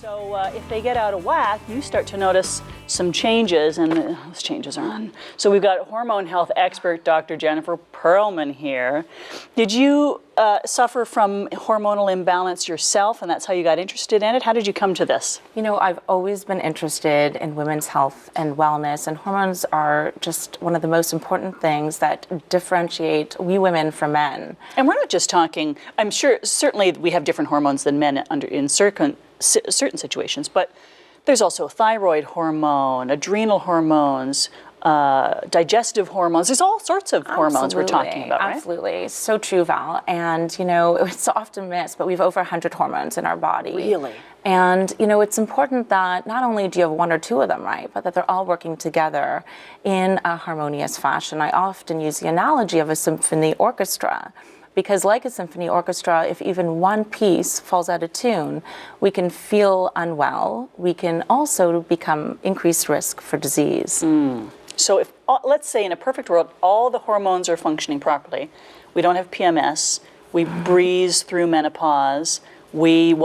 So if they get out of whack, you start to notice some changes, and those changes are on. So we've got hormone health expert Dr. Jennifer Pearlman here. Did you suffer from hormonal imbalance yourself, and that's how you got interested in it? How did you come to this? You know, I've always been interested in women's health and wellness, and hormones are just one of the most important things that differentiate we women from men. And we're not just talking, I'm sure, certainly we have different hormones than men in certain situations, but there's also thyroid hormone, adrenal hormones, digestive hormones. There's all sorts of hormones we're talking about, right? Absolutely. So true, Val. And, you know, it's often missed, but we've over 100 hormones in our body. Really? And, you know, it's important that not only do you have one or two of them, right, but that they're all working together in a harmonious fashion. I often use the analogy of a symphony orchestra. Because like a symphony orchestra, if even one piece falls out of tune, we can feel unwell. We can also become increased risk for disease. So if, let's say in a perfect world, all the hormones are functioning properly. We don't have PMS. We breeze through menopause. We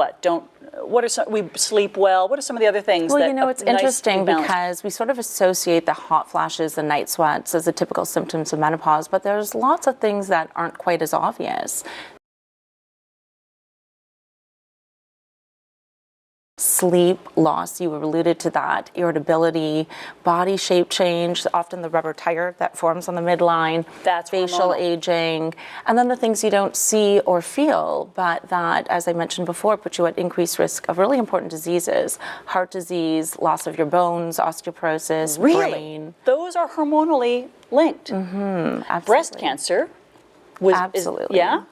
we sleep well. What are some of the other things? Well, you know, it's interesting because we sort of associate the hot flashes and night sweats as the typical symptoms of menopause, but there's lots of things that aren't quite as obvious. Sleep loss, you alluded to that, irritability, body shape change, often the rubber tire that forms on the midline, that's facial aging, and then the things you don't see or feel, but that, as I mentioned before, put you at increased risk of really important diseases, heart disease, loss of your bones, osteoporosis, brain. Those are hormonally linked. Absolutely. Breast cancer Absolutely. Yeah?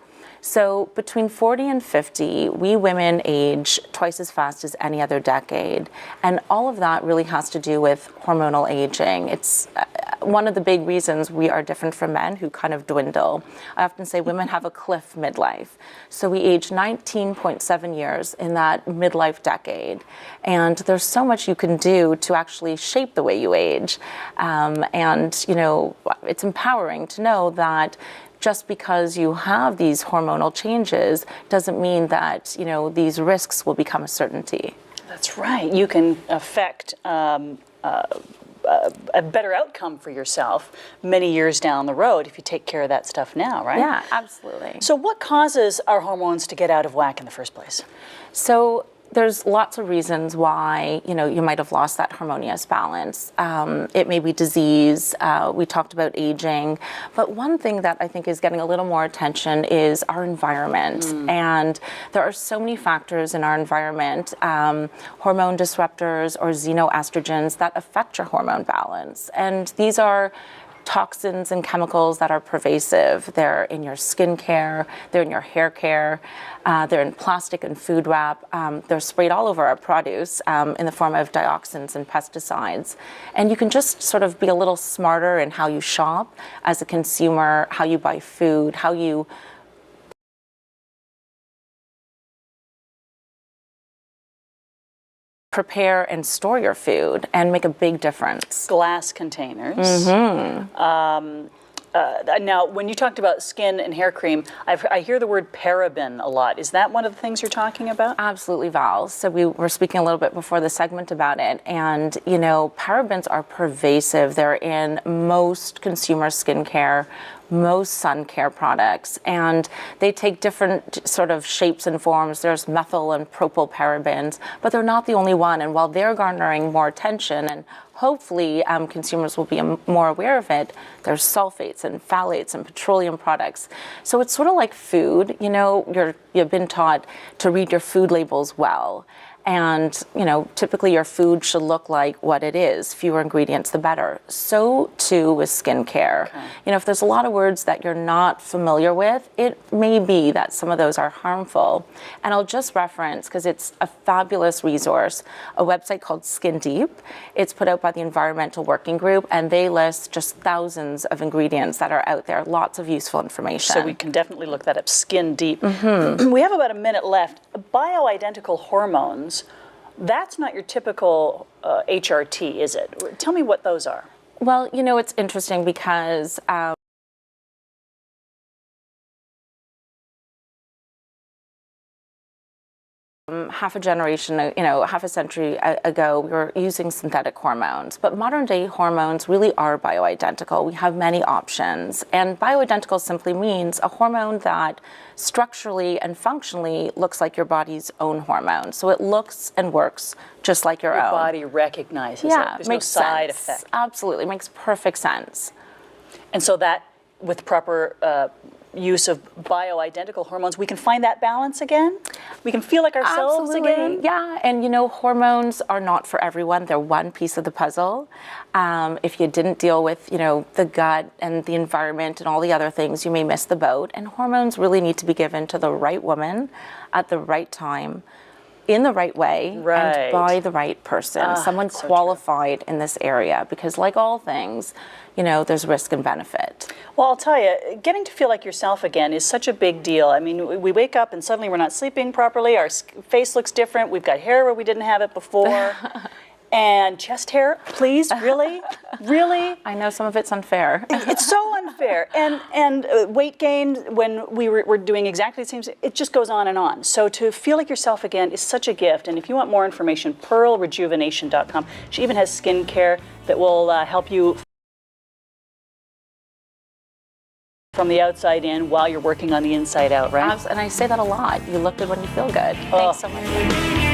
So between 40 and 50, we women age twice as fast as any other decade. And all of that really has to do with hormonal aging. It's one of the big reasons we are different from men who kind of dwindle. I often say women have a cliff midlife. So we age 19.7 years in that midlife decade. And there's so much you can do to actually shape the way you age. And, you know, it's empowering to know that just because you have these hormonal changes doesn't mean that, you know, these risks will become a certainty. That's right. You can affect a better outcome for yourself many years down the road if you take care of that stuff now, right? Yeah, absolutely. So what causes our hormones to get out of whack in the first place? So there's lots of reasons why, you know, you might have lost that harmonious balance. It may be disease. We talked about aging. But one thing that I think is getting a little more attention is our environment. And there are so many factors in our environment, hormone disruptors or xenoestrogens that affect your hormone balance. And these are toxins and chemicals that are pervasive. They're in your skincare, they're in your hair care, they're in plastic and food wrap. They're sprayed all over our produce in the form of dioxins and pesticides. And you can just sort of be a little smarter in how you shop as a consumer, how you buy food, how you prepare and store your food and make a big difference. Glass containers. Now, when you talked about skin and hair cream, I hear the word paraben a lot. Is that one of the things you're talking about? Absolutely, Val. So we were speaking a little bit before the segment about it. And, you know, parabens are pervasive. They're in most consumer skincare, most sun care products, and they take different sort of shapes and forms. There's methyl and propyl parabens, but they're not the only one. And while they're garnering more attention, and hopefully consumers will be more aware of it, there's sulfates and phthalates and petroleum products. So it's sort of like food. You know, you've been taught to read your food labels well. And, you know, typically your food should look like what it is. Fewer ingredients, the better. So, too, with skincare. Okay. You know, if there's a lot of words that you're not familiar with, it may be that some of those are harmful. And I'll just reference, because it's a fabulous resource, a website called Skin Deep. It's put out by the Environmental Working Group, and they list just thousands of ingredients that are out there. Lots of useful information. So we can definitely look that up, Skin Deep. We have about a minute left. Bioidentical hormones. That's not your typical HRT, is it? Tell me what those are. Well, you know, it's interesting because Half a generation, half a century ago, we were using synthetic hormones. But modern day hormones really are bioidentical. We have many options. And bioidentical simply means a hormone that structurally and functionally looks like your body's own hormone. So it looks and works just like your own. Your body recognizes it. There's no makes side sense. effect. Absolutely, makes perfect sense. And so that, with proper use of bioidentical hormones, we can find that balance again? We can feel like ourselves again? Yeah, and hormones are not for everyone. They're one piece of the puzzle. If you didn't deal with, the gut and the environment and all the other things, you may miss the boat. And hormones really need to be given to the right woman at the right time, in the right way, and by the right person, someone qualified in this area. Because like all things, there's risk and benefit. Well, I'll tell you, getting to feel like yourself again is such a big deal. I mean, we wake up and suddenly we're not sleeping properly, our face looks different, we've got hair where we didn't have it before, and chest hair, please, really? Really? I know some of it's unfair. It's so unfair. And weight gain, when we're doing exactly the same thing, it just goes on and on. So to feel like yourself again is such a gift. And if you want more information, pearlrejuvenation.com. She even has skincare that will help you from the outside in while you're working on the inside out, right? And I say that a lot. You look good when you feel good. Thanks so much.